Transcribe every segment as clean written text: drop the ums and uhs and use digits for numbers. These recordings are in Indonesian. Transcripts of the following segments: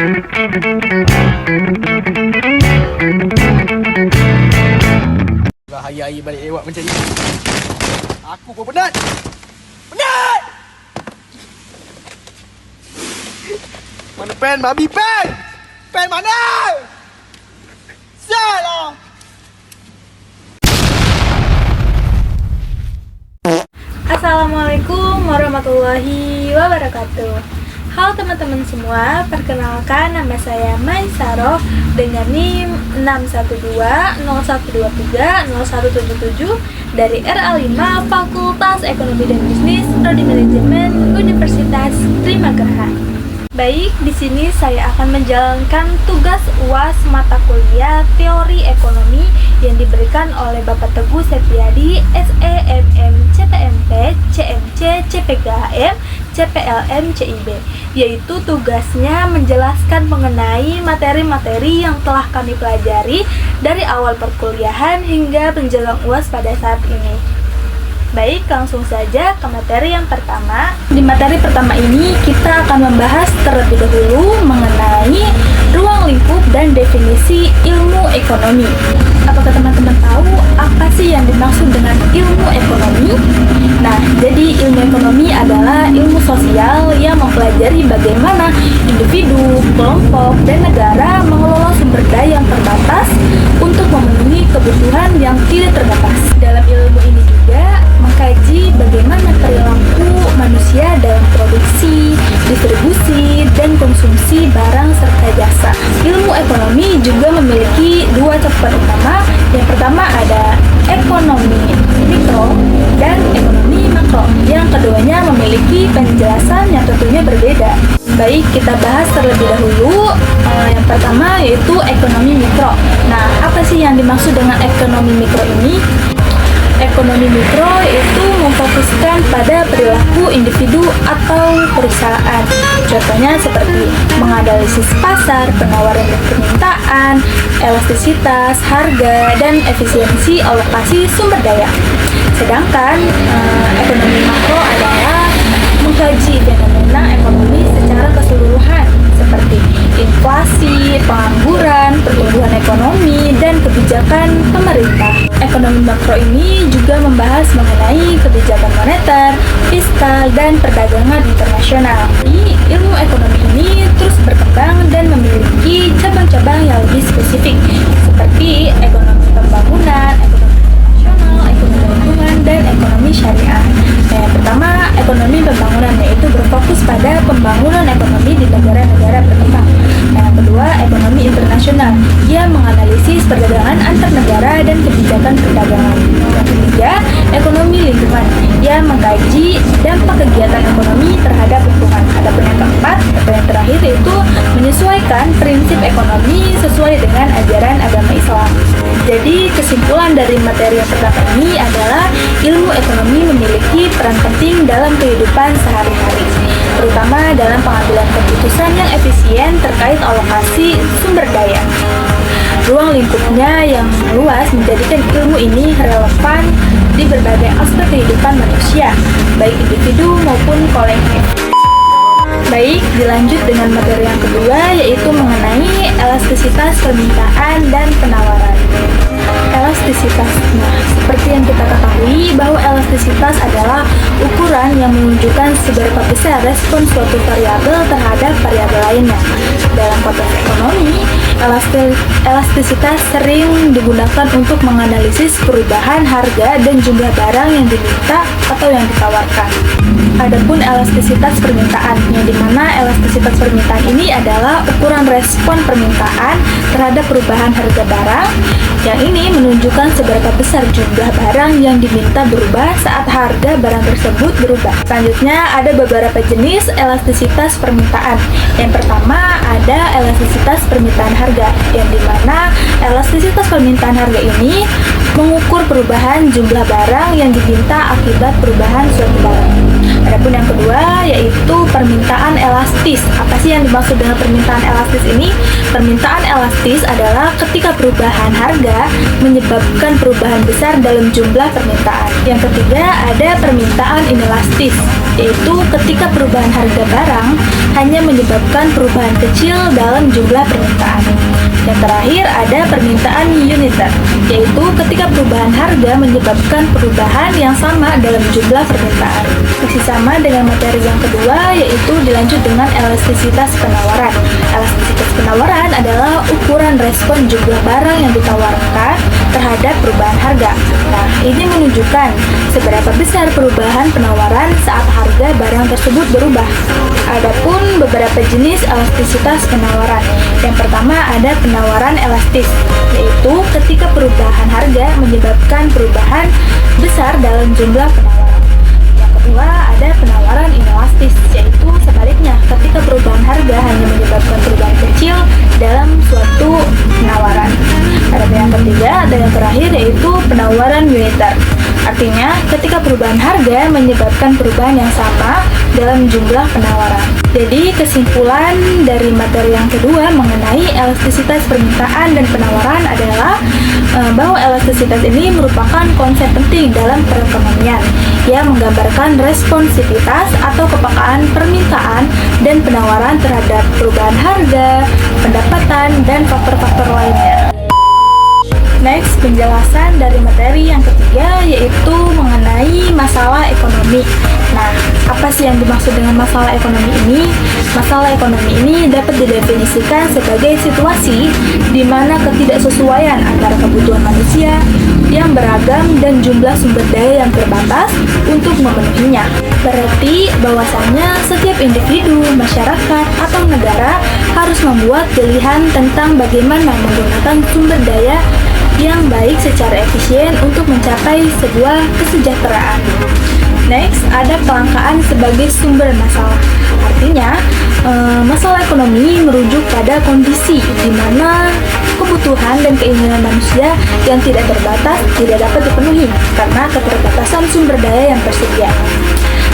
Hari-hari balik lewat macam ni. Aku pun penat. Penat! Mana pen? Babi pen! Pen mana? Salah! Assalamualaikum warahmatullahi wabarakatuh. Halo teman-teman semua, perkenalkan nama saya Maisaroh dengan NIM 61201230177 dari RA5 Fakultas Ekonomi dan Bisnis Prodi Manajemen Universitas Trimagaraha. Baik, di sini saya akan menjalankan tugas UAS mata kuliah Teori Ekonomi yang diberikan oleh Bapak Teguh Septiadi, SEMM, CTMP, CMC, CPGHM, CPLM, CIB, yaitu tugasnya menjelaskan mengenai materi-materi yang telah kami pelajari dari awal perkuliahan hingga menjelang UAS pada saat ini. Baik, langsung saja ke materi yang pertama. Di materi pertama ini kita akan membahas terlebih dahulu mengenai ruang lingkup dan definisi ilmu ekonomi. Apakah teman-teman tahu apa sih yang dimaksud dengan ilmu ekonomi? Nah, jadi ilmu ekonomi adalah ilmu sosial yang mempelajari bagaimana individu, kelompok, dan negara mengelola sumber daya yang terbatas untuk memenuhi kebutuhan yang tidak terbatas. Dalam ilmu ini juga mengkaji bagaimana perilaku manusia dalam produksi, distribusi, dan konsumsi barang serta jasa. Ilmu ekonomi juga memiliki dua cakupan utama. Yang pertama ada ekonomi mikro dan ekonomi makro. Yang keduanya memiliki penjelasan yang tentunya berbeda. Baik, kita bahas terlebih dahulu. Yang pertama yaitu ekonomi mikro. Nah, apa sih yang dimaksud dengan ekonomi mikro ini? Ekonomi mikro itu memfokuskan pada perilaku individu atau perusahaan. Contohnya seperti menganalisis pasar, penawaran dan permintaan, elastisitas, harga, dan efisiensi alokasi sumber daya. Sedangkan ekonomi makro adalah mengkaji fenomena ekonomi secara keseluruhan seperti inflasi, pengangguran, pertumbuhan ekonomi, dan kebijakan pemerintah. Ekonomi makro ini juga membahas mengenai kebijakan moneter, fiskal, dan perdagangan internasional. Di ilmu ekonomi ini terus berkembang dan memiliki cabang-cabang yang lebih spesifik seperti ekonomi pembangunan, ekonomi nasional, ekonomi lingkungan, dan ekonomi syariah. Yang pertama, ekonomi pembangunan, yaitu berfokus pada pembangunan ekonomi di negara-negara berkembang. Yang kedua, ekonomi internasional, ia menganalisis perdagangan antar negara dan kebijakan perdagangan. Yang ketiga, ekonomi lingkungan, ia mengkaji dampak kegiatan ekonomi terhadap lingkungan. Adapun yang keempat atau yang terakhir yaitu menyesuaikan prinsip ekonomi sesuai dengan ajaran agama Islam. Jadi kesimpulan dari materi yang pertama ini adalah ilmu ekonomi memiliki peran penting dalam kehidupan sehari-hari, terutama dalam pengambilan keputusan yang efisien terkait alokasi sumber daya. Ruang lingkupnya yang luas menjadikan ilmu ini relevan di berbagai aspek kehidupan manusia, baik individu maupun kolektif. Baik, dilanjut dengan materi yang kedua yaitu mengenai elastisitas permintaan dan penawaran. Elastisitas. Nah, seperti yang kita ketahui bahwa elastisitas adalah ukuran yang menunjukkan seberapa besar respon suatu variabel terhadap variabel lainnya. Dalam konteks ekonomi, elastisitas sering digunakan untuk menganalisis perubahan harga dan jumlah barang yang diminta atau yang ditawarkan. Adapun elastisitas permintaan, yang dimana elastisitas permintaan ini adalah ukuran respon permintaan terhadap perubahan harga barang, yang ini menunjukkan seberapa besar jumlah barang yang diminta berubah saat harga barang tersebut berubah. Selanjutnya ada beberapa jenis elastisitas permintaan. Yang pertama ada elastisitas permintaan harga, yang dimana elastisitas permintaan harga ini mengukur perubahan jumlah barang yang diminta akibat perubahan suatu barang. Adapun yang kedua yaitu permintaan elastis. Apa sih yang dimaksud dengan permintaan elastis ini? Permintaan elastis adalah ketika perubahan harga menyebabkan perubahan besar dalam jumlah permintaan. Yang ketiga ada permintaan inelastis. yaitu ketika perubahan harga barang hanya menyebabkan perubahan kecil dalam jumlah permintaan. Yang terakhir ada permintaan uniter, yaitu ketika perubahan harga menyebabkan perubahan yang sama dalam jumlah permintaan. Masih sama dengan materi yang kedua, yaitu dilanjut dengan elastisitas penawaran. Elastisitas penawaran adalah ukuran respon jumlah barang yang ditawarkan terhadap perubahan harga. Nah, ini menunjukkan seberapa besar perubahan penawaran saat harga barang tersebut berubah. Adapun beberapa jenis elastisitas penawaran. Yang pertama ada penawaran elastis, yaitu ketika perubahan harga menyebabkan perubahan besar dalam jumlah penawaran. Yang kedua ada penawaran inelastis, yaitu sebaliknya ketika perubahan harga hanya menyebabkan perubahan kecil dalam suatu penawaran. Ada yang ketiga dan yang terakhir yaitu penawaran uniter. Artinya, ketika perubahan harga menyebabkan perubahan yang sama dalam jumlah penawaran. Jadi, kesimpulan dari materi yang kedua mengenai elastisitas permintaan dan penawaran adalah bahwa elastisitas ini merupakan konsep penting dalam perekonomian yang menggambarkan responsivitas atau kepekaan permintaan dan penawaran terhadap perubahan harga, pendapatan, dan faktor-faktor lainnya. Next, penjelasan dari materi yang ketiga yaitu mengenai masalah ekonomi. Nah, apa sih yang dimaksud dengan masalah ekonomi ini? Masalah ekonomi ini dapat didefinisikan sebagai situasi di mana ketidaksesuaian antara kebutuhan manusia yang beragam dan jumlah sumber daya yang terbatas untuk memenuhinya. Berarti bahwasannya setiap individu, masyarakat, atau negara harus membuat pilihan tentang bagaimana menggunakan sumber daya yang baik secara efisien untuk mencapai sebuah kesejahteraan. Next, ada kelangkaan sebagai sumber masalah. Artinya, masalah ekonomi merujuk pada kondisi di mana kebutuhan dan keinginan manusia yang tidak terbatas tidak dapat dipenuhi karena keterbatasan sumber daya yang tersedia.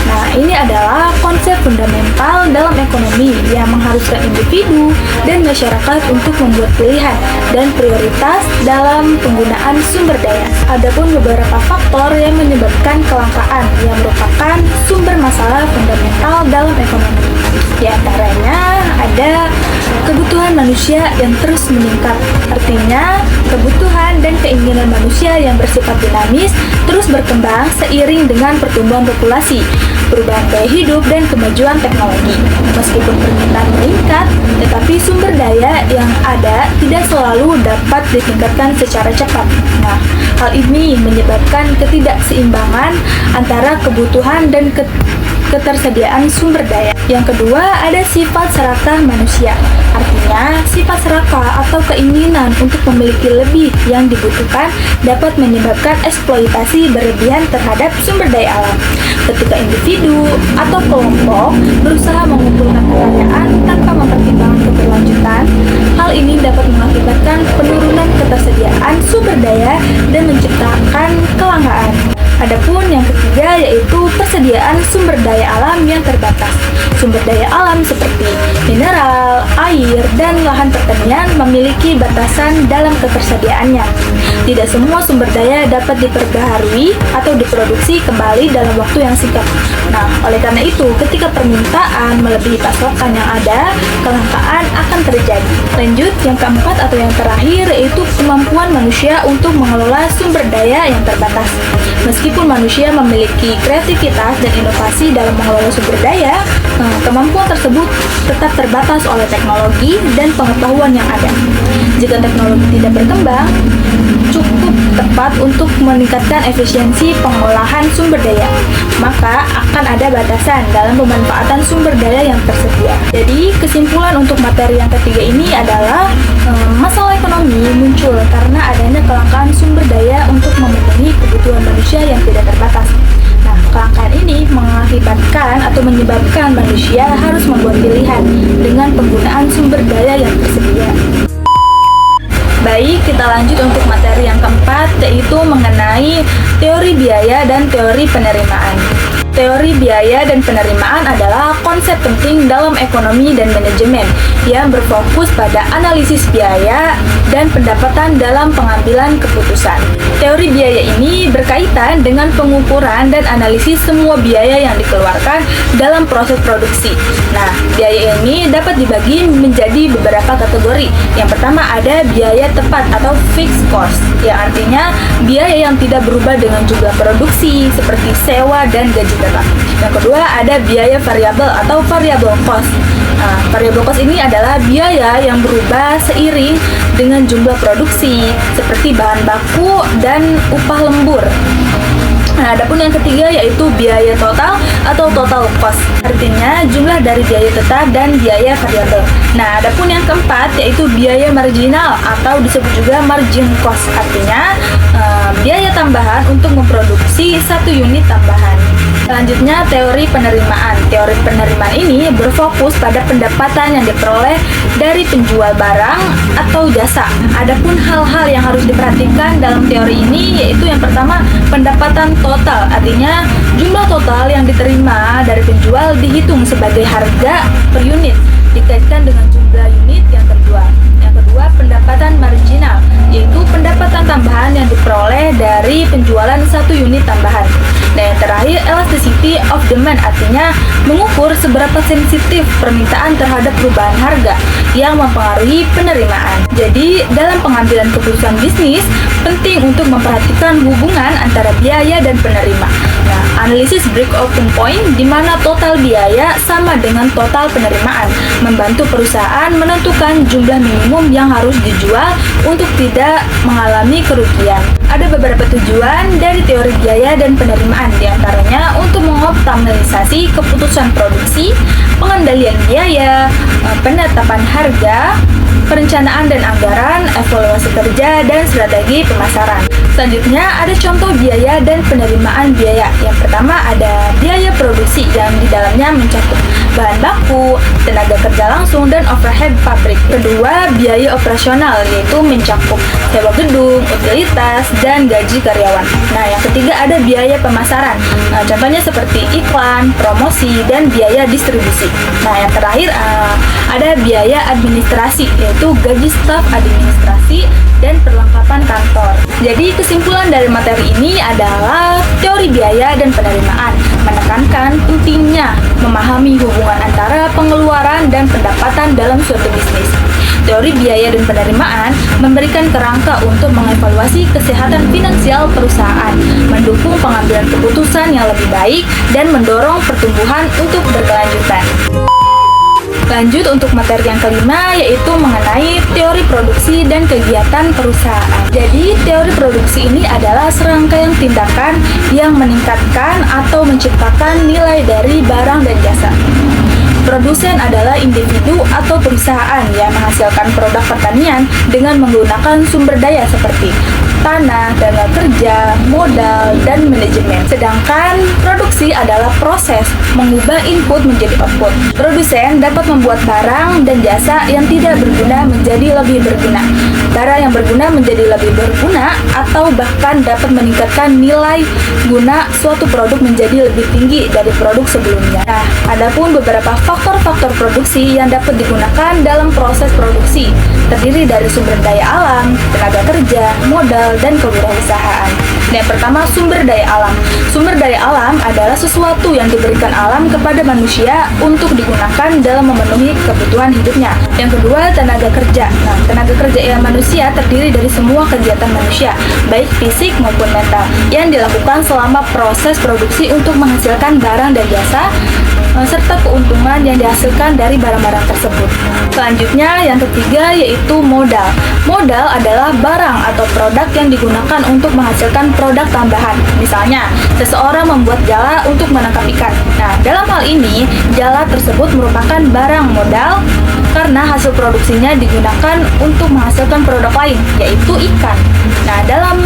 Nah, ini adalah konsep fundamental dalam ekonomi yang mengharuskan individu dan masyarakat untuk membuat pilihan dan prioritas dalam penggunaan sumber daya. Adapun beberapa faktor yang menyebabkan kelangkaan yang merupakan sumber masalah fundamental dalam ekonomi. Di antaranya ada kebutuhan manusia yang terus meningkat. Artinya, kebutuhan dan keinginan manusia yang bersifat dinamis terus berkembang seiring dengan pertumbuhan populasi, perubahan gaya hidup, dan kemajuan teknologi. Meskipun permintaan meningkat, tetapi sumber daya yang ada tidak selalu dapat ditingkatkan secara cepat. Nah, hal ini menyebabkan ketidakseimbangan antara kebutuhan dan ketersediaan sumber daya. Yang kedua, ada sifat serakah manusia. Artinya, sifat serakah atau keinginan untuk memiliki lebih yang dibutuhkan dapat menyebabkan eksploitasi berlebihan terhadap sumber daya alam. Ketika individu atau kelompok berusaha mengumpulkan kekayaan tanpa mempertimbangkan keberlanjutan, hal ini dapat mengakibatkan penurunan ketersediaan sumber daya dan menciptakan kelangkaan. Adapun yang ketiga yaitu persediaan sumber daya alam yang terbatas. Sumber daya alam seperti mineral, air, dan lahan pertanian memiliki batasan dalam ketersediaannya. Tidak semua sumber daya dapat diperbaharui atau diproduksi kembali dalam waktu yang singkat. Nah, oleh karena itu, ketika permintaan melebihi pasokan yang ada, kelangkaan akan terjadi. Lanjut, yang keempat atau yang terakhir yaitu kemampuan manusia untuk mengelola sumber daya yang terbatas. Meskipun manusia memiliki kreativitas dan inovasi dalam mengelola sumber daya, kemampuan tersebut tetap terbatas oleh teknologi dan pengetahuan yang ada. Jika teknologi tidak berkembang, cukup tepat untuk meningkatkan efisiensi pengolahan sumber daya, maka akan ada batasan dalam pemanfaatan sumber daya yang tersedia. Jadi, kesimpulan untuk materi yang ketiga ini adalah masalah ekonomi muncul karena adanya kelangkaan sumber daya untuk memenuhi kebutuhan manusia yang tidak terbatas. Nah, kelangkaan ini mengakibatkan atau menyebabkan manusia harus membuat pilihan dengan penggunaan sumber daya yang tersedia. Baik, kita lanjut untuk materi yang keempat, yaitu mengenai teori biaya dan teori penerimaan. Teori biaya dan penerimaan adalah konsep penting dalam ekonomi dan manajemen yang berfokus pada analisis biaya dan pendapatan dalam pengambilan keputusan. Teori biaya ini berkaitan dengan pengukuran dan analisis semua biaya yang dikeluarkan dalam proses produksi. Nah, biaya ini dapat dibagi menjadi beberapa kategori. Yang pertama ada biaya tepat atau fixed cost, yang artinya biaya yang tidak berubah dengan jumlah produksi seperti sewa dan gaji tetap. Yang kedua ada biaya variabel atau variable cost. Nah, variable cost ini adalah biaya yang berubah seiring dengan jumlah produksi seperti bahan baku dan upah lembur. Nah, adapun yang ketiga yaitu biaya total atau total cost. Artinya jumlah dari biaya tetap dan biaya variabel. Nah, adapun yang keempat yaitu biaya marginal atau disebut juga margin cost. Artinya biaya tambahan untuk memproduksi satu unit tambahan. Selanjutnya teori penerimaan. Teori penerimaan ini berfokus pada pendapatan yang diperoleh dari penjual barang atau jasa. Adapun hal-hal yang harus diperhatikan dalam teori ini yaitu yang pertama pendapatan total, artinya jumlah total yang diterima dari penjual dihitung sebagai harga per unit dikaitkan dengan jumlah unit yang terjual. Yang kedua, pendapatan marginal, yaitu pendapatan tambahan yang diperoleh dari penjualan satu unit tambahan. Dan yang terakhir, elasticity of demand, artinya mengukur seberapa sensitif permintaan terhadap perubahan harga yang mempengaruhi penerimaan. Jadi, dalam pengambilan keputusan bisnis, penting untuk memperhatikan hubungan antara biaya dan penerima. Nah, analisis break-even point di mana total biaya sama dengan total penerimaan, membantu perusahaan menentukan jumlah minimum yang harus dijual untuk tidak mengalami kerugian. Ada beberapa tujuan dari teori biaya dan penerimaan, diantaranya untuk mengoptimalisasi keputusan produksi, pengendalian biaya, penetapan harga, perencanaan dan anggaran, evaluasi kerja, dan strategi pemasaran. Selanjutnya ada contoh biaya dan penerimaan biaya. Yang pertama ada biaya produksi yang di dalamnya mencakup bahan baku, tenaga kerja langsung, dan overhead pabrik. Kedua, biaya operasional yaitu mencakup sewa gedung, utilitas, dan gaji karyawan. Nah, yang ketiga ada biaya pemasaran. Nah, contohnya seperti iklan, promosi, dan biaya distribusi. Nah, yang terakhir ada biaya administrasi yaitu gaji staf administrasi dan perlengkapan kantor. Jadi kesimpulan dari materi ini adalah teori biaya dan penerimaan menekankan pentingnya memahami hubungan antara pengeluaran dan pendapatan dalam suatu bisnis. Teori biaya dan penerimaan memberikan kerangka untuk mengevaluasi kesehatan finansial perusahaan, mendukung pengambilan keputusan yang lebih baik, dan mendorong pertumbuhan untuk berkelanjutan. Lanjut untuk materi yang kelima yaitu mengenai teori produksi dan kegiatan perusahaan. Jadi teori produksi ini adalah serangkaian tindakan yang meningkatkan atau menciptakan nilai dari barang dan jasa. Produsen adalah individu atau perusahaan yang menghasilkan produk pertanian dengan menggunakan sumber daya seperti tanah, tenaga kerja, modal, dan manajemen. Sedangkan produksi adalah proses mengubah input menjadi output. Produsen dapat membuat barang dan jasa yang tidak berguna menjadi lebih berguna, barang yang berguna menjadi lebih berguna, atau bahkan dapat meningkatkan nilai guna suatu produk menjadi lebih tinggi dari produk sebelumnya. Nah, adapun beberapa faktor-faktor produksi yang dapat digunakan dalam proses produksi terdiri dari sumber daya alam, tenaga kerja, modal, dan kewirausahaan. Yang pertama, sumber daya alam. Sumber daya alam adalah sesuatu yang diberikan alam kepada manusia untuk digunakan dalam memenuhi kebutuhan hidupnya. Yang kedua, tenaga kerja. Nah, tenaga kerja manusia terdiri dari semua kegiatan manusia, baik fisik maupun mental, yang dilakukan selama proses produksi untuk menghasilkan barang dan jasa, serta keuntungan yang dihasilkan dari barang-barang tersebut. Selanjutnya, yang ketiga yaitu modal. Modal adalah barang atau produk yang digunakan untuk menghasilkan produk tambahan. Misalnya, seseorang membuat jala untuk menangkap ikan. Nah, dalam hal ini, jala tersebut merupakan barang modal karena hasil produksinya digunakan untuk menghasilkan produk lain, yaitu ikan. Nah, dalam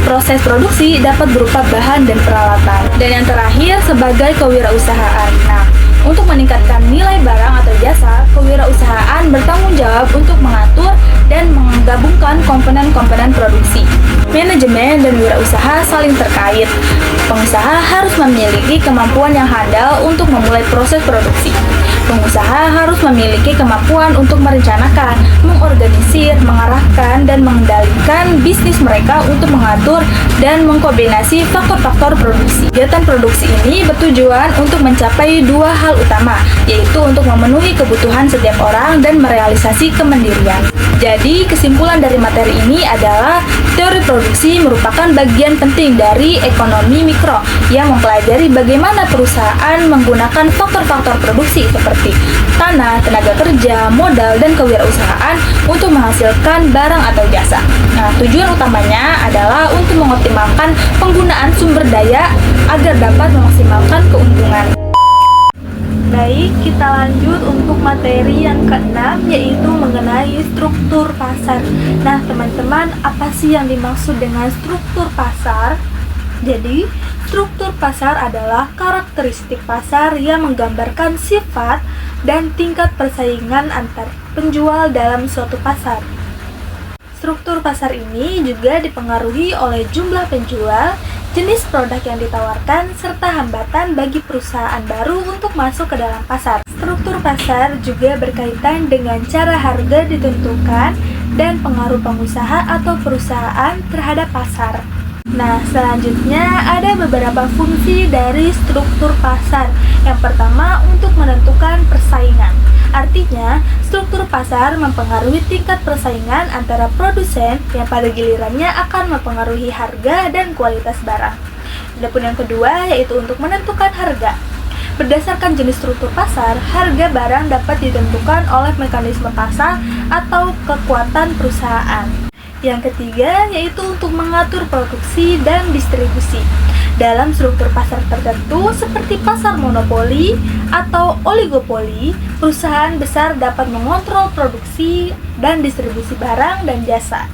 proses produksi dapat berupa bahan dan peralatan. Dan yang terakhir sebagai kewirausahaan. Nah, untuk meningkatkan nilai barang atau jasa, kewirausahaan bertanggung jawab untuk mengatur dan menggabungkan komponen-komponen produksi. Manajemen dan wirausaha saling terkait. Pengusaha harus memiliki kemampuan yang handal untuk memulai proses produksi. Pengusaha harus memiliki kemampuan untuk merencanakan, mengorganisir, mengarahkan, dan mengendalikan bisnis mereka untuk mengatur dan mengkombinasi faktor-faktor produksi. Kegiatan produksi ini bertujuan untuk mencapai dua hal utama, yaitu untuk memenuhi kebutuhan setiap orang dan merealisasi kemandirian. Jadi, kesimpulan dari materi ini adalah teori produksi merupakan bagian penting dari ekonomi mikro yang mempelajari bagaimana perusahaan menggunakan faktor-faktor produksi seperti tanah, tenaga kerja, modal, dan kewirausahaan untuk menghasilkan barang atau jasa. Nah, tujuan utamanya adalah untuk mengoptimalkan penggunaan sumber daya agar dapat memaksimalkan keuntungan. Baik, kita lanjut untuk materi yang keenam, yaitu mengenai struktur pasar. Nah, teman-teman, apa sih yang dimaksud dengan struktur pasar? Jadi, struktur pasar adalah karakteristik pasar yang menggambarkan sifat dan tingkat persaingan antar penjual dalam suatu pasar. Struktur pasar ini juga dipengaruhi oleh jumlah penjual, jenis produk yang ditawarkan, serta hambatan bagi perusahaan baru untuk masuk ke dalam pasar. Struktur pasar juga berkaitan dengan cara harga ditentukan dan pengaruh pengusaha atau perusahaan terhadap pasar. Nah, selanjutnya ada beberapa fungsi dari struktur pasar. Yang pertama, untuk menentukan persaingan. Artinya, struktur pasar mempengaruhi tingkat persaingan antara produsen yang pada gilirannya akan mempengaruhi harga dan kualitas barang. Adapun yang kedua, yaitu untuk menentukan harga. Berdasarkan jenis struktur pasar, harga barang dapat ditentukan oleh mekanisme pasar atau kekuatan perusahaan. Yang ketiga, yaitu untuk mengatur produksi dan distribusi. Dalam struktur pasar tertentu seperti pasar monopoli atau oligopoli, perusahaan besar dapat mengontrol produksi dan distribusi barang dan jasa.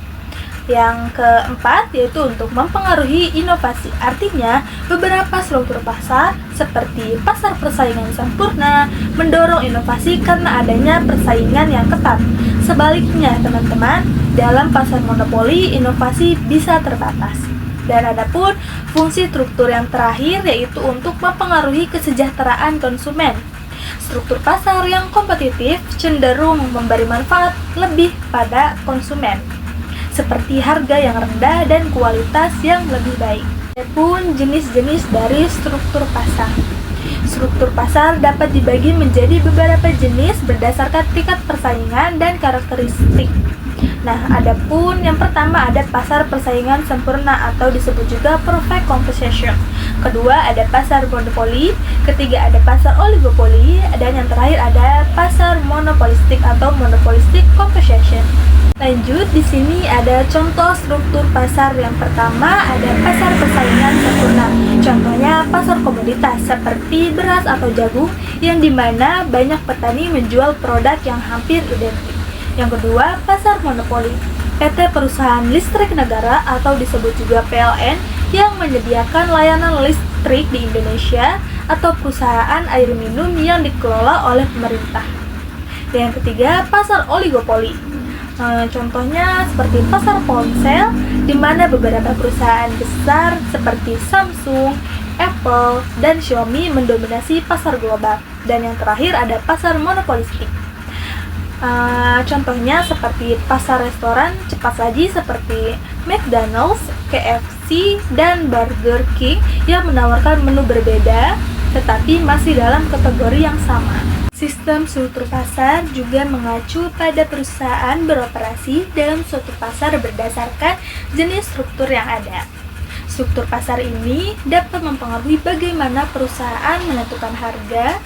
Yang keempat, yaitu untuk mempengaruhi inovasi. Artinya, beberapa struktur pasar seperti pasar persaingan sempurna mendorong inovasi karena adanya persaingan yang ketat. Sebaliknya, teman-teman, dalam pasar monopoli, inovasi bisa terbatas. Dan adapun fungsi struktur yang terakhir yaitu untuk mempengaruhi kesejahteraan konsumen. Struktur pasar yang kompetitif cenderung memberi manfaat lebih pada konsumen, seperti harga yang rendah dan kualitas yang lebih baik. Adapun jenis-jenis dari struktur pasar. Struktur pasar dapat dibagi menjadi beberapa jenis berdasarkan tingkat persaingan dan karakteristik. Nah, adapun yang pertama ada pasar persaingan sempurna atau disebut juga perfect competition. Kedua ada pasar monopoli, ketiga ada pasar oligopoli, dan yang terakhir ada pasar monopolistik atau monopolistic competition. Lanjut, di sini ada contoh struktur pasar. Yang pertama ada pasar persaingan sempurna. Contohnya pasar komoditas seperti beras atau jagung yang dimana banyak petani menjual produk yang hampir identik. Yang kedua, pasar monopoli. PT Perusahaan Listrik Negara atau disebut juga PLN yang menyediakan layanan listrik di Indonesia atau perusahaan air minum yang dikelola oleh pemerintah. Dan yang ketiga, pasar oligopoli. Contohnya seperti pasar ponsel di mana beberapa perusahaan besar seperti Samsung, Apple, dan Xiaomi mendominasi pasar global. Dan yang terakhir ada pasar monopolistik. Contohnya seperti pasar restoran cepat saji seperti McDonald's, KFC, dan Burger King yang menawarkan menu berbeda tetapi masih dalam kategori yang sama. Sistem struktur pasar juga mengacu pada perusahaan beroperasi dalam suatu pasar berdasarkan jenis struktur yang ada. Struktur pasar ini dapat mempengaruhi bagaimana perusahaan menentukan harga,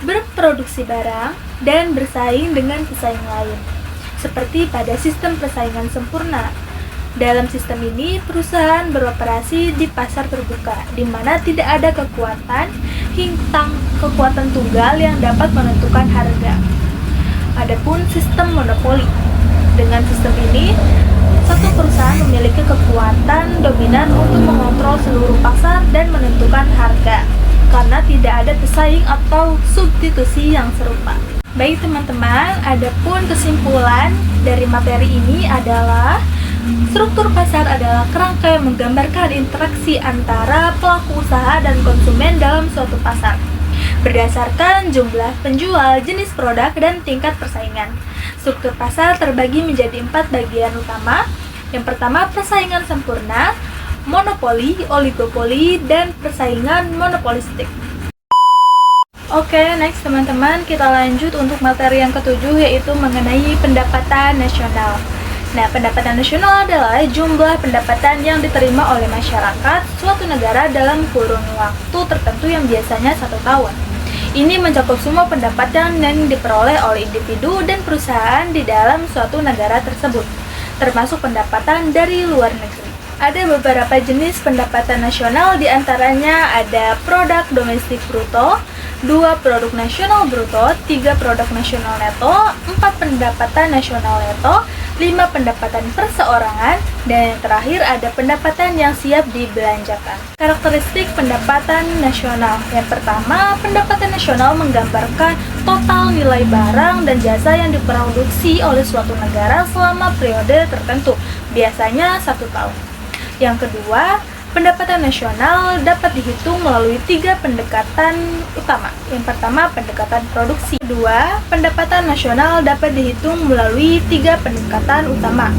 berproduksi barang, dan bersaing dengan pesaing lain. Seperti pada sistem persaingan sempurna. Dalam sistem ini, perusahaan beroperasi di pasar terbuka, di mana tidak ada kekuatan tunggal yang dapat menentukan harga. Adapun sistem monopoli. Dengan sistem ini, satu perusahaan memiliki kekuatan dominan untuk mengontrol seluruh pasar dan menentukan harga, karena tidak ada pesaing atau substitusi yang serupa. Baik teman-teman, adapun kesimpulan dari materi ini adalah struktur pasar adalah kerangka yang menggambarkan interaksi antara pelaku usaha dan konsumen dalam suatu pasar berdasarkan jumlah penjual, jenis produk, dan tingkat persaingan. Struktur pasar terbagi menjadi 4 bagian utama. Yang pertama, persaingan sempurna, monopoli, oligopoli, dan persaingan monopolistik. Oke, next teman-teman, kita lanjut untuk materi yang ketujuh, yaitu mengenai pendapatan nasional. Nah, pendapatan nasional adalah jumlah pendapatan yang diterima oleh masyarakat suatu negara dalam kurun waktu tertentu yang biasanya 1 tahun. Ini mencakup semua pendapatan yang diperoleh oleh individu dan perusahaan di dalam suatu negara tersebut, termasuk pendapatan dari luar negeri. Ada beberapa jenis pendapatan nasional, diantaranya ada produk domestik bruto, 2 produk nasional bruto, 3 produk nasional neto, 4 pendapatan nasional neto, 5 pendapatan perseorangan, dan yang terakhir ada pendapatan yang siap dibelanjakan. Karakteristik pendapatan nasional. Yang pertama, pendapatan nasional menggambarkan total nilai barang dan jasa yang diproduksi oleh suatu negara selama periode tertentu, biasanya 1 tahun. Yang kedua, pendapatan nasional dapat dihitung melalui 3 pendekatan utama. Yang pertama, pendekatan produksi. Kedua, pendapatan nasional dapat dihitung melalui 3 pendekatan utama.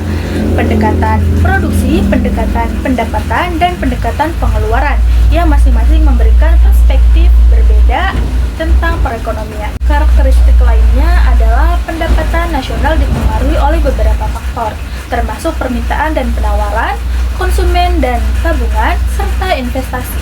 Pendekatan produksi, pendekatan pendapatan, dan pendekatan pengeluaran, yang masing-masing memberikan perspektif berbeda tentang perekonomian. Karakteristik lainnya adalah pendapatan nasional dipengaruhi oleh beberapa faktor, termasuk permintaan dan penawaran, konsumen dan tabungan, serta investasi.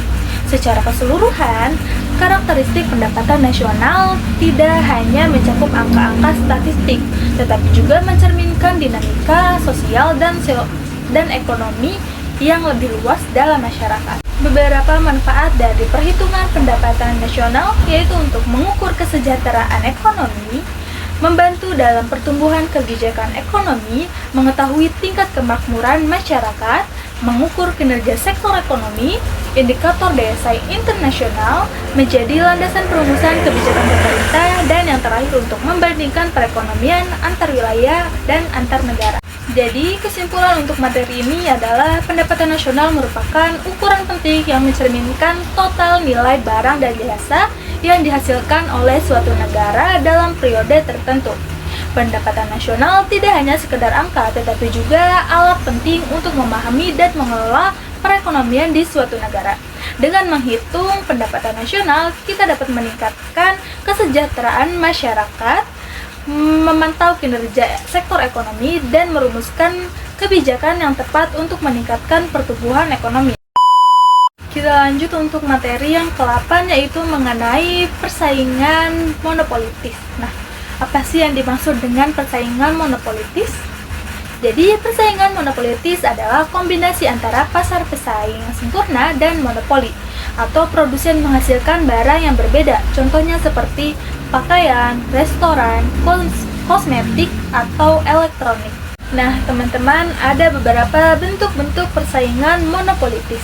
Secara keseluruhan, karakteristik pendapatan nasional tidak hanya mencakup angka-angka statistik, tetapi juga mencerminkan dinamika sosial dan ekonomi yang lebih luas dalam masyarakat. Beberapa manfaat dari perhitungan pendapatan nasional yaitu untuk mengukur kesejahteraan ekonomi, membantu dalam pertumbuhan kebijakan ekonomi, mengetahui tingkat kemakmuran masyarakat, mengukur kinerja sektor ekonomi, indikator daya saing internasional, menjadi landasan perumusan kebijakan pemerintah, dan yang terakhir untuk membandingkan perekonomian antar wilayah dan antar negara. Jadi, kesimpulan untuk materi ini adalah pendapatan nasional merupakan ukuran penting yang mencerminkan total nilai barang dan jasa yang dihasilkan oleh suatu negara dalam periode tertentu. Pendapatan nasional tidak hanya sekedar angka, tetapi juga alat penting untuk memahami dan mengelola perekonomian di suatu negara. Dengan menghitung pendapatan nasional, kita dapat meningkatkan kesejahteraan masyarakat, memantau kinerja sektor ekonomi, dan merumuskan kebijakan yang tepat untuk meningkatkan pertumbuhan ekonomi. Kita lanjut untuk materi yang ke-8, yaitu mengenai persaingan monopolitis. Nah, apa sih yang dimaksud dengan persaingan monopolitis? Jadi, persaingan monopolitis adalah kombinasi antara pasar pesaing sempurna dan monopoli, atau produsen menghasilkan barang yang berbeda. Contohnya seperti pakaian, restoran, kosmetik, atau elektronik. Nah, teman-teman, ada beberapa bentuk-bentuk persaingan monopolitis.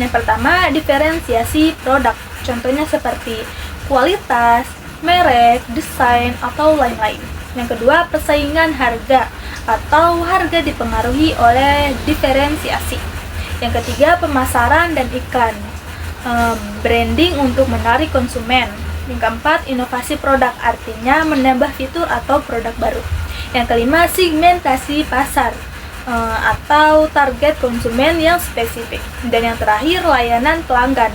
Yang pertama, diferensiasi produk. Contohnya seperti kualitas, merek, desain, atau lain-lain. Yang kedua, persaingan harga atau harga dipengaruhi oleh diferensiasi. Yang ketiga, pemasaran dan iklan, branding untuk menarik konsumen. Yang keempat, inovasi produk, artinya menambah fitur atau produk baru. Yang kelima, segmentasi pasar atau target konsumen yang spesifik. Dan yang terakhir, layanan pelanggan,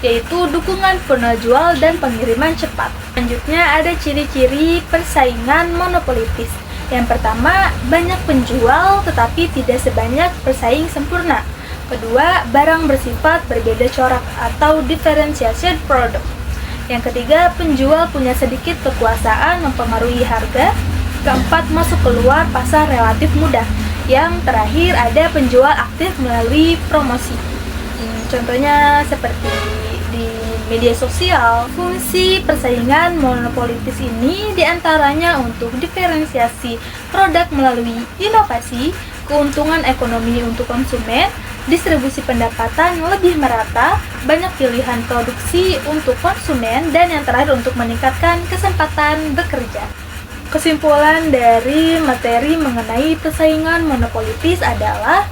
yaitu dukungan penjual dan pengiriman cepat. Selanjutnya ada ciri-ciri persaingan monopolitis. Yang pertama, banyak penjual tetapi tidak sebanyak persaing sempurna. Kedua, barang bersifat berbeda corak atau differentiated product. Yang ketiga, penjual punya sedikit kekuasaan mempengaruhi harga. Keempat, masuk keluar pasar relatif mudah. Yang terakhir, ada penjual aktif melalui promosi. Contohnya seperti di media sosial. Fungsi persaingan monopolitis ini diantaranya untuk diferensiasi produk melalui inovasi, keuntungan ekonomi untuk konsumen, distribusi pendapatan lebih merata, banyak pilihan produksi untuk konsumen, dan yang terakhir untuk meningkatkan kesempatan bekerja. Kesimpulan dari materi mengenai persaingan monopolitis adalah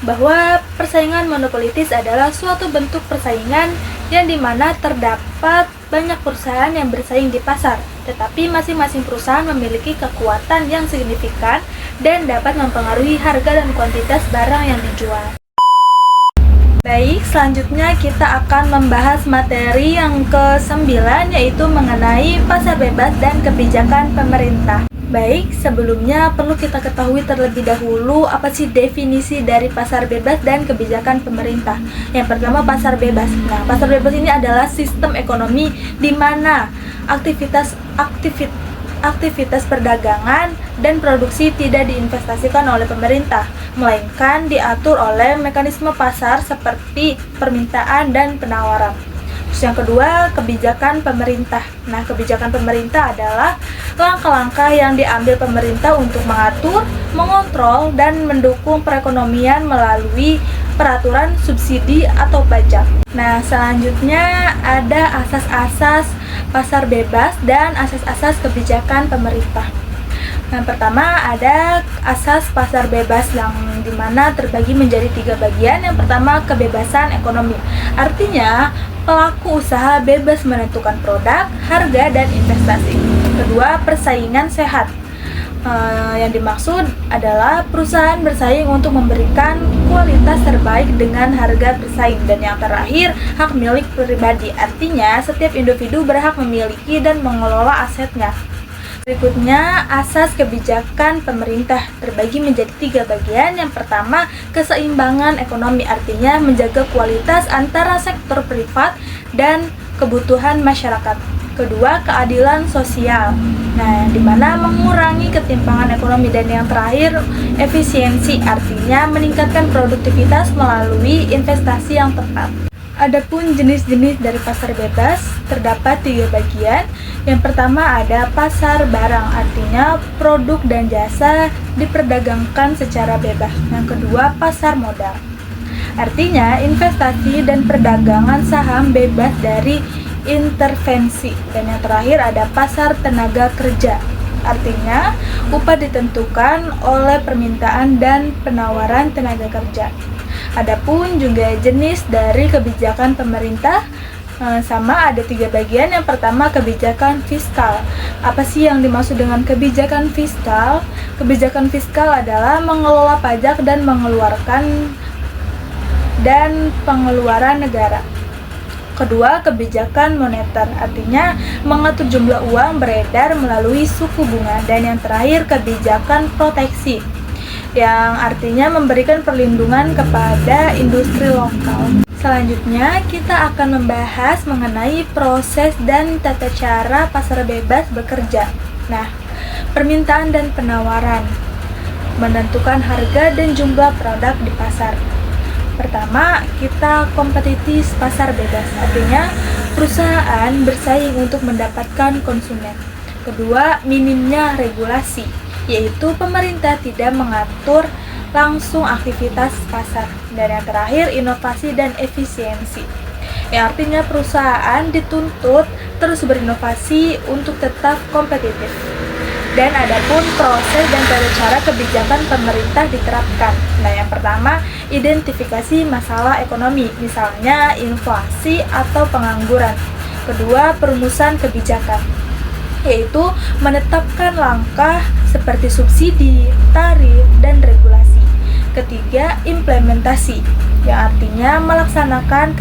bahwa persaingan monopolitis adalah suatu bentuk persaingan yang dimana terdapat banyak perusahaan yang bersaing di pasar, tetapi masing-masing perusahaan memiliki kekuatan yang signifikan dan dapat mempengaruhi harga dan kuantitas barang yang dijual. Baik, selanjutnya kita akan membahas materi yang ke-9, yaitu mengenai pasar bebas dan kebijakan pemerintah. Baik, sebelumnya perlu kita ketahui terlebih dahulu apa sih definisi dari pasar bebas dan kebijakan pemerintah. Yang pertama, pasar bebas. Nah, pasar bebas ini adalah sistem ekonomi di mana aktivitas perdagangan dan produksi tidak diinvestasikan oleh pemerintah, melainkan diatur oleh mekanisme pasar seperti permintaan dan penawaran. Terus yang kedua, kebijakan pemerintah. Nah, kebijakan pemerintah adalah langkah-langkah yang diambil pemerintah untuk mengatur, mengontrol, dan mendukung perekonomian melalui peraturan, subsidi, atau pajak. Nah, selanjutnya ada asas-asas pasar bebas dan asas-asas kebijakan pemerintah. Yang pertama ada asas pasar bebas yang dimana terbagi menjadi 3 bagian. Yang pertama, kebebasan ekonomi. Artinya, pelaku usaha bebas menentukan produk, harga, dan investasi. Kedua, persaingan sehat. Yang dimaksud adalah perusahaan bersaing untuk memberikan kualitas terbaik dengan harga bersaing. Dan yang terakhir, hak milik pribadi. Artinya, setiap individu berhak memiliki dan mengelola asetnya. Berikutnya, asas kebijakan pemerintah terbagi menjadi 3 bagian. Yang pertama, keseimbangan ekonomi, artinya menjaga kualitas antara sektor privat dan kebutuhan masyarakat. Kedua, keadilan sosial, nah di mana mengurangi ketimpangan ekonomi. Dan yang terakhir, efisiensi, artinya meningkatkan produktivitas melalui investasi yang tepat. Adapun jenis-jenis dari pasar bebas terdapat 3 bagian. Yang pertama ada pasar barang, artinya produk dan jasa diperdagangkan secara bebas. Yang kedua, pasar modal, artinya investasi dan perdagangan saham bebas dari intervensi. Dan yang terakhir ada pasar tenaga kerja, artinya upah ditentukan oleh permintaan dan penawaran tenaga kerja. Adapun juga jenis dari kebijakan pemerintah sama ada 3 bagian. Yang pertama, kebijakan fiskal. Apa sih yang dimaksud dengan kebijakan fiskal? Kebijakan fiskal adalah mengelola pajak dan pengeluaran negara. Kedua, kebijakan moneter, artinya mengatur jumlah uang beredar melalui suku bunga. Dan yang terakhir, kebijakan proteksi, yang artinya memberikan perlindungan kepada industri lokal. Selanjutnya, kita akan membahas mengenai proses dan tata cara pasar bebas bekerja. Nah, permintaan dan penawaran menentukan harga dan jumlah produk di pasar. Pertama, kita kompetitif pasar bebas, artinya perusahaan bersaing untuk mendapatkan konsumen. Kedua, minimnya regulasi, yaitu pemerintah tidak mengatur langsung aktivitas pasar. Dan yang terakhir, inovasi dan efisiensi, yang artinya perusahaan dituntut terus berinovasi untuk tetap kompetitif. Dan adapun proses dan tata cara kebijakan pemerintah diterapkan. Nah, yang pertama, identifikasi masalah ekonomi, misalnya inflasi atau pengangguran. Kedua, perumusan kebijakan, yaitu menetapkan langkah seperti subsidi, tarif, dan regulasi. Ketiga, implementasi, yang artinya melaksanakan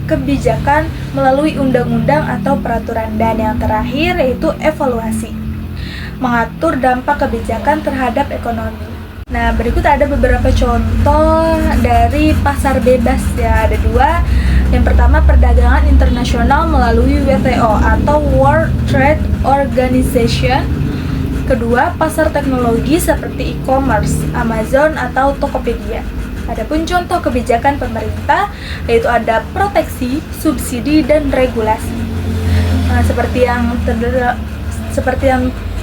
kebijakan melalui undang-undang atau peraturan. Dan yang terakhir yaitu evaluasi, mengatur dampak kebijakan terhadap ekonomi. Nah, berikut ada beberapa contoh dari pasar bebas, ya ada 2. Yang pertama, perdagangan internasional melalui WTO atau World Trade Organization. Kedua, pasar teknologi seperti e-commerce, Amazon atau Tokopedia. Adapun contoh kebijakan pemerintah yaitu ada proteksi, subsidi, dan regulasi. Nah, seperti yang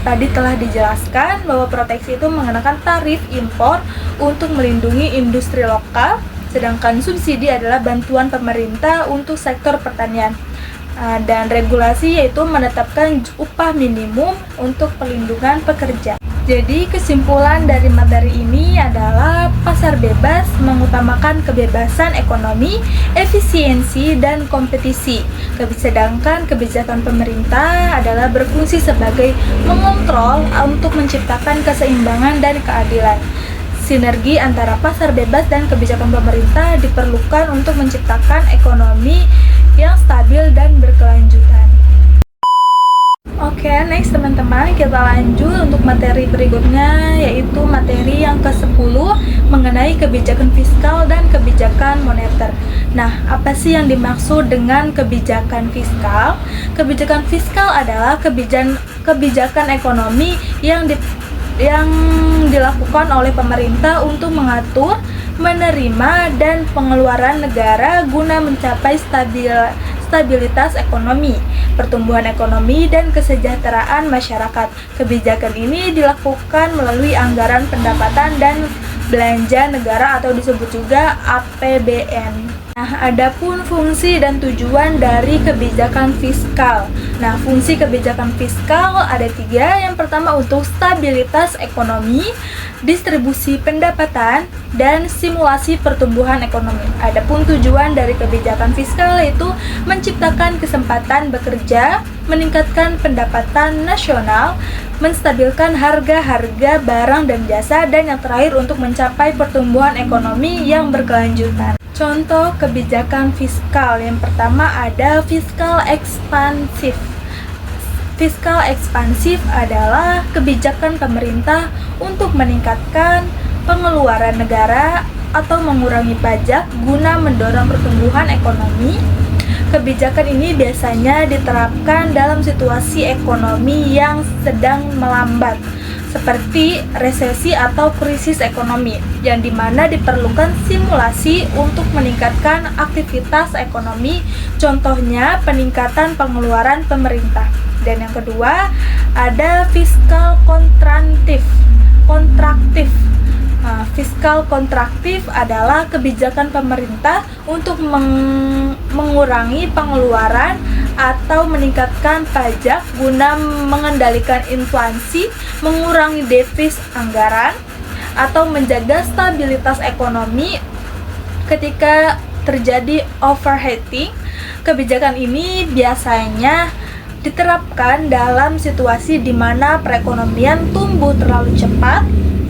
tadi telah dijelaskan bahwa proteksi itu mengenakan tarif impor untuk melindungi industri lokal, sedangkan subsidi adalah bantuan pemerintah untuk sektor pertanian. Dan regulasi yaitu menetapkan upah minimum untuk perlindungan pekerja. Jadi kesimpulan dari materi ini adalah pasar bebas mengutamakan kebebasan ekonomi, efisiensi, dan kompetisi. Sedangkan kebijakan pemerintah adalah berfungsi sebagai mengontrol untuk menciptakan keseimbangan dan keadilan. Sinergi antara pasar bebas dan kebijakan pemerintah diperlukan untuk menciptakan ekonomi yang stabil dan berkelanjutan. Oke, next teman-teman, kita lanjut untuk materi berikutnya, yaitu materi yang ke-10 mengenai kebijakan fiskal dan kebijakan moneter. Nah, apa sih yang dimaksud dengan kebijakan fiskal? Kebijakan fiskal adalah kebijakan ekonomi yang dilakukan oleh pemerintah untuk mengatur, menerima, dan pengeluaran negara guna mencapai stabilitas ekonomi, pertumbuhan ekonomi, dan kesejahteraan masyarakat. Kebijakan ini dilakukan melalui anggaran pendapatan dan belanja negara atau disebut juga APBN. Nah, adapun fungsi dan tujuan dari kebijakan fiskal. Nah, fungsi kebijakan fiskal ada 3. Yang pertama untuk stabilitas ekonomi, distribusi pendapatan, dan simulasi pertumbuhan ekonomi. Adapun tujuan dari kebijakan fiskal yaitu menciptakan kesempatan bekerja, meningkatkan pendapatan nasional, menstabilkan harga-harga barang dan jasa, dan yang terakhir untuk mencapai pertumbuhan ekonomi yang berkelanjutan. Contoh kebijakan fiskal yang pertama ada fiskal ekspansif. Fiskal ekspansif adalah kebijakan pemerintah untuk meningkatkan pengeluaran negara atau mengurangi pajak guna mendorong pertumbuhan ekonomi. Kebijakan ini biasanya diterapkan dalam situasi ekonomi yang sedang melambat, seperti resesi atau krisis ekonomi, yang dimana diperlukan simulasi untuk meningkatkan aktivitas ekonomi, contohnya peningkatan pengeluaran pemerintah. Dan yang kedua, ada fiskal kontraktif. Fiskal kontraktif adalah kebijakan pemerintah untuk mengurangi pengeluaran atau meningkatkan pajak guna mengendalikan inflasi, mengurangi defisit anggaran, atau menjaga stabilitas ekonomi ketika terjadi overheating. Kebijakan ini biasanya diterapkan dalam situasi di mana perekonomian tumbuh terlalu cepat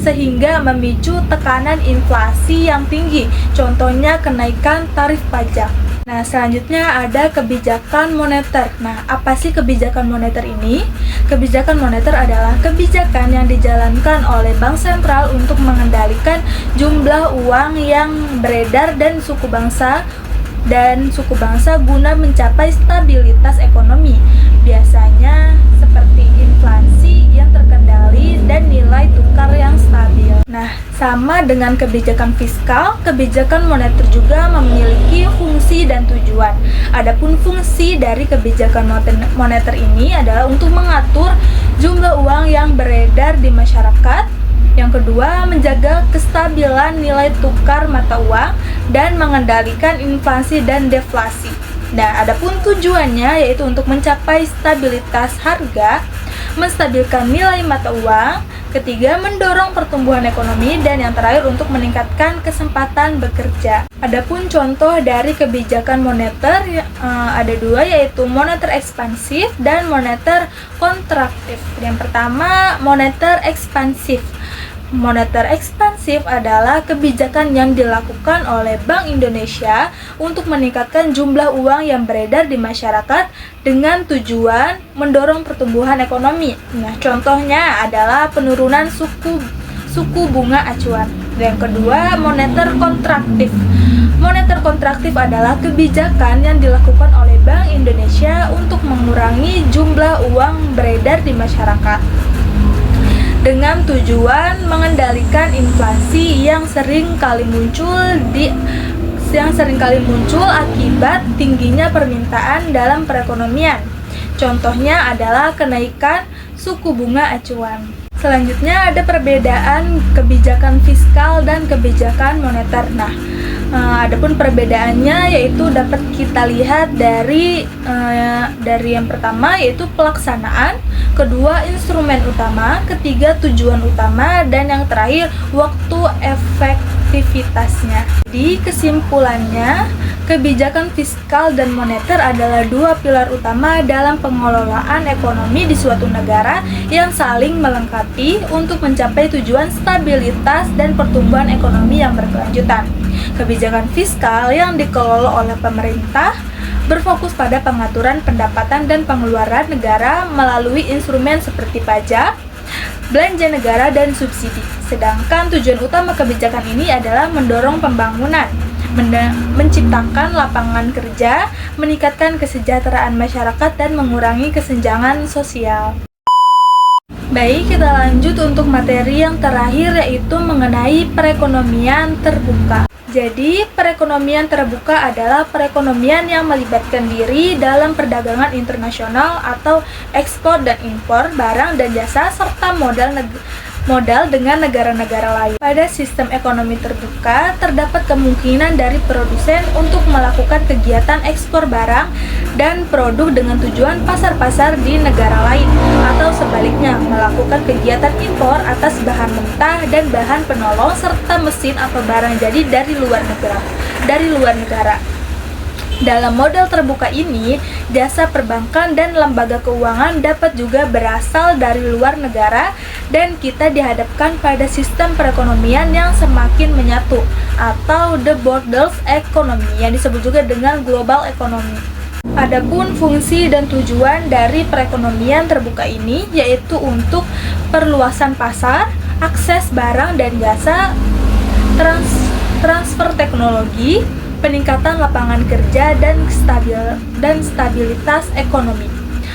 sehingga memicu tekanan inflasi yang tinggi, contohnya kenaikan tarif pajak. Nah, selanjutnya ada kebijakan moneter. Nah, apa sih kebijakan moneter ini? Kebijakan moneter adalah kebijakan yang dijalankan oleh Bank Sentral untuk mengendalikan jumlah uang yang beredar dan suku bangsa guna mencapai stabilitas ekonomi. Biasanya seperti inflasi yang terkendali dan nilai tukar yang stabil. Nah, sama dengan kebijakan fiskal, kebijakan moneter juga memiliki fungsi dan tujuan. Adapun fungsi dari kebijakan moneter ini adalah untuk mengatur jumlah uang yang beredar di masyarakat. Yang kedua, menjaga kestabilan nilai tukar mata uang dan mengendalikan inflasi dan deflasi. Nah, adapun tujuannya yaitu untuk mencapai stabilitas harga, menstabilkan nilai mata uang, ketiga, mendorong pertumbuhan ekonomi, dan yang terakhir untuk meningkatkan kesempatan bekerja. Adapun contoh dari kebijakan moneter ada 2, yaitu moneter ekspansif dan moneter kontraktif. Yang pertama, moneter ekspansif. Moneter ekspansif adalah kebijakan yang dilakukan oleh Bank Indonesia untuk meningkatkan jumlah uang yang beredar di masyarakat dengan tujuan mendorong pertumbuhan ekonomi. Nah, contohnya adalah penurunan suku bunga acuan. Yang kedua, moneter kontraktif. Moneter kontraktif adalah kebijakan yang dilakukan oleh Bank Indonesia untuk mengurangi jumlah uang beredar di masyarakat dengan tujuan mengendalikan inflasi yang sering kali muncul akibat tingginya permintaan dalam perekonomian. Contohnya adalah kenaikan suku bunga acuan. Selanjutnya ada perbedaan kebijakan fiskal dan kebijakan moneter. Adapun perbedaannya yaitu dapat kita lihat dari yang pertama yaitu pelaksanaan, kedua instrumen utama, ketiga tujuan utama, dan yang terakhir waktu efektivitasnya. Jadi kesimpulannya, kebijakan fiskal dan moneter adalah dua pilar utama dalam pengelolaan ekonomi di suatu negara yang saling melengkapi untuk mencapai tujuan stabilitas dan pertumbuhan ekonomi yang berkelanjutan. Kebijakan fiskal yang dikelola oleh pemerintah berfokus pada pengaturan pendapatan dan pengeluaran negara melalui instrumen seperti pajak, belanja negara, dan subsidi. Sedangkan tujuan utama kebijakan ini adalah mendorong pembangunan, menciptakan lapangan kerja, meningkatkan kesejahteraan masyarakat, dan mengurangi kesenjangan sosial. Baik, kita lanjut untuk materi yang terakhir yaitu mengenai perekonomian terbuka. Jadi, perekonomian terbuka adalah perekonomian yang melibatkan diri dalam perdagangan internasional atau ekspor dan impor barang dan jasa serta modal dengan negara-negara lain. Pada sistem ekonomi terbuka, terdapat kemungkinan dari produsen untuk melakukan kegiatan ekspor barang dan produk dengan tujuan pasar-pasar di negara lain, atau sebaliknya melakukan kegiatan impor atas bahan mentah dan bahan penolong serta mesin atau barang jadi dari luar negara. Dalam model terbuka ini, jasa perbankan dan lembaga keuangan dapat juga berasal dari luar negara dan kita dihadapkan pada sistem perekonomian yang semakin menyatu atau the borders economy yang disebut juga dengan global economy. Adapun fungsi dan tujuan dari perekonomian terbuka ini yaitu untuk perluasan pasar, akses barang dan jasa, transfer teknologi, peningkatan lapangan kerja, dan stabilitas ekonomi.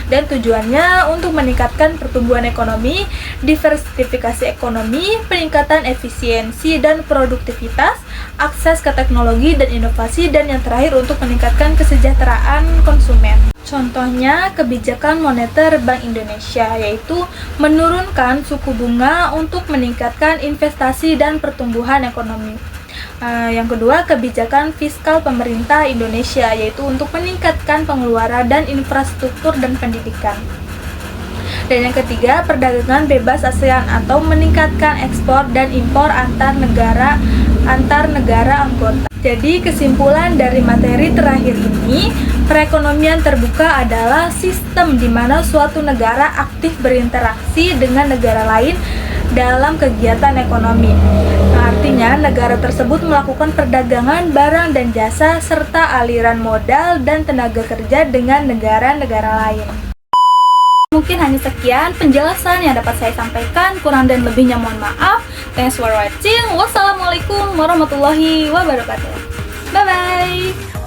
Dan tujuannya untuk meningkatkan pertumbuhan ekonomi, diversifikasi ekonomi, peningkatan efisiensi dan produktivitas, akses ke teknologi dan inovasi, dan yang terakhir untuk meningkatkan kesejahteraan konsumen. Contohnya kebijakan moneter Bank Indonesia yaitu menurunkan suku bunga untuk meningkatkan investasi dan pertumbuhan ekonomi. Yang kedua, kebijakan fiskal pemerintah Indonesia yaitu untuk meningkatkan pengeluaran dan infrastruktur dan pendidikan. Dan yang ketiga, perdagangan bebas ASEAN atau meningkatkan ekspor dan impor antar negara anggota. Jadi kesimpulan dari materi terakhir ini, perekonomian terbuka adalah sistem di mana suatu negara aktif berinteraksi dengan negara lain dalam kegiatan ekonomi. Artinya, negara tersebut melakukan perdagangan barang dan jasa serta aliran modal dan tenaga kerja dengan negara-negara lain. Mungkin hanya sekian penjelasan yang dapat saya sampaikan, kurang dan lebihnya mohon maaf. Thanks for watching. Wassalamualaikum warahmatullahi wabarakatuh. Bye-bye.